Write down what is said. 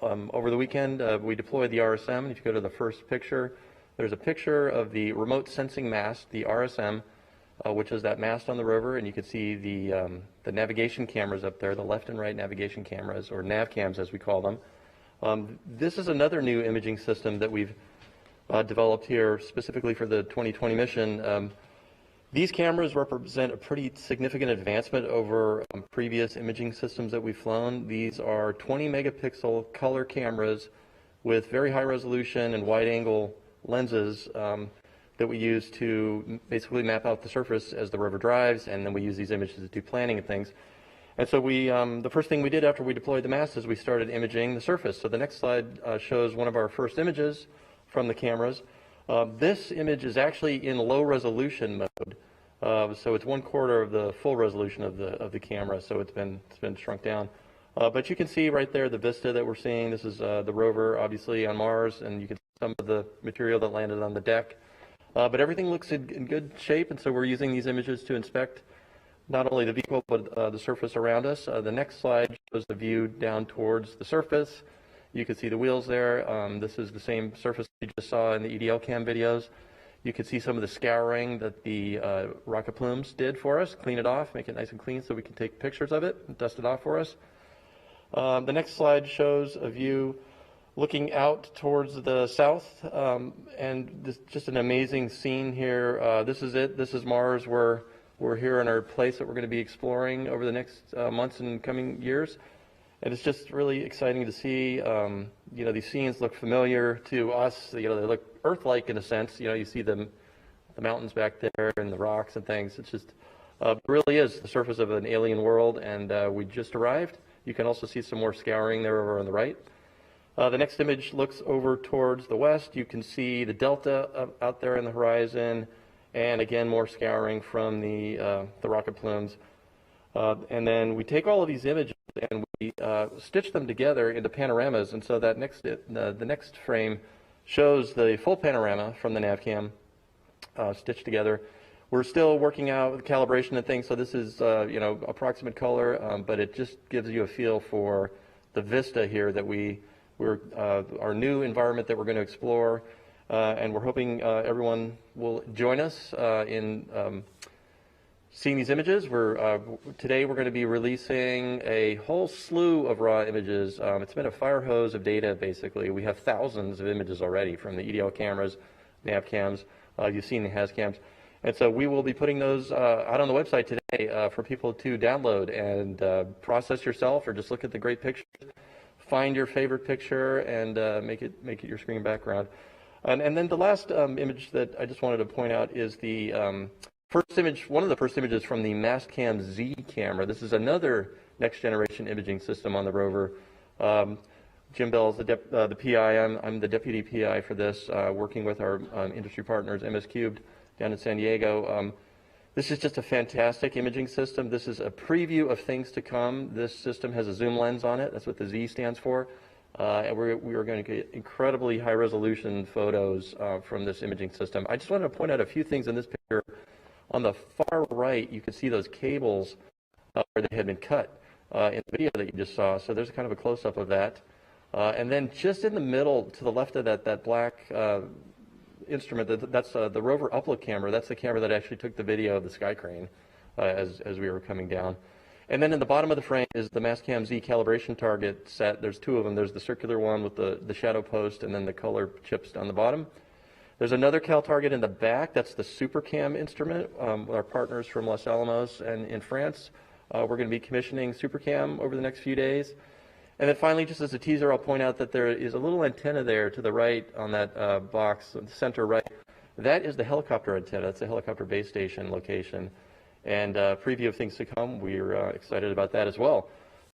Over the weekend, we deployed the RSM. And if you go to the first picture, there's a picture of the remote sensing mast, the RSM, which is that mast on the rover, and you can see the navigation cameras up there, the left and right navigation cameras, or nav cams as we call them. This is another new imaging system that we've developed here specifically for the 2020 mission. These cameras represent a pretty significant advancement over previous imaging systems that we've flown. These are 20 megapixel color cameras with very high resolution and wide angle lenses that we use to basically map out the surface as the rover drives, and then we use these images to do planning and things. And so the first thing we did after we deployed the mast is we started imaging the surface. So the next slide shows one of our first images from the cameras. This image is actually in low resolution mode, so it's 1/4 of the full resolution of the camera. So it's been shrunk down, but you can see right there the vista that we're seeing. This is the rover, obviously on Mars, and you can see some of the material that landed on the deck. But everything looks in good shape, and so we're using these images to inspect not only the vehicle but the surface around us. The next slide shows the view down towards the surface. You can see the wheels there. This is the same surface you just saw in the EDL cam videos. You can see some of the scouring that the rocket plumes did for us, clean it off, make it nice and clean so we can take pictures of it and dust it off for us. The next slide shows a view looking out towards the south, and this just an amazing scene here. This is it. This is Mars. We're here in our place that we're going to be exploring over the next months and coming years. And it's just really exciting to see. These scenes look familiar to us. They look Earth-like in a sense. You see the mountains back there and the rocks and things. It's just it really is the surface of an alien world, and we just arrived. You can also see some more scouring there over on the right. The next image looks over towards the west. You can see the delta out there in the horizon, and again more scouring from the rocket plumes. And then we take all of these images and we stitch them together into panoramas, and so that the next frame shows the full panorama from the navcam stitched together. We're still working out calibration and things, so this is approximate color, but it just gives you a feel for the vista here that our new environment that we're going to explore, and we're hoping everyone will join us in seeing these images. Today we're going to be releasing a whole slew of raw images. It's been a fire hose of data, basically. We have thousands of images already from the EDL cameras, nav cams. You've seen the HAZ cams. And so we will be putting those out on the website today for people to download and process yourself, or just look at the great pictures, find your favorite picture, and make it your screen background. And then the last image that I just wanted to point out is the first image, one of the first images from the Mastcam Z camera. This is another next generation imaging system on the rover. Jim Bell's the PI. I'm the deputy PI for this, working with our industry partners, MS Cubed, down in San Diego. This is just a fantastic imaging system. This is a preview of things to come. This system has a zoom lens on it. That's what the Z stands for. And we are going to get incredibly high resolution photos from this imaging system. I just wanted to point out a few things in this picture. On the far right, you can see those cables where they had been cut in the video that you just saw. So there's kind of a close-up of that. And then just in the middle, to the left of that black instrument, that's the rover upload camera. That's the camera that actually took the video of the sky crane as we were coming down. And then in the bottom of the frame is the Mastcam Z calibration target set. There's two of them. There's the circular one with the shadow post, and then the color chips down the bottom. There's another cal target in the back. That's the SuperCam instrument with our partners from Los Alamos and in France. We're going to be commissioning SuperCam over the next few days. And then finally, just as a teaser, I'll point out that there is a little antenna there to the right on that box, the center right. That is the helicopter antenna. It's a helicopter base station location. And preview of things to come. We're excited about that as well.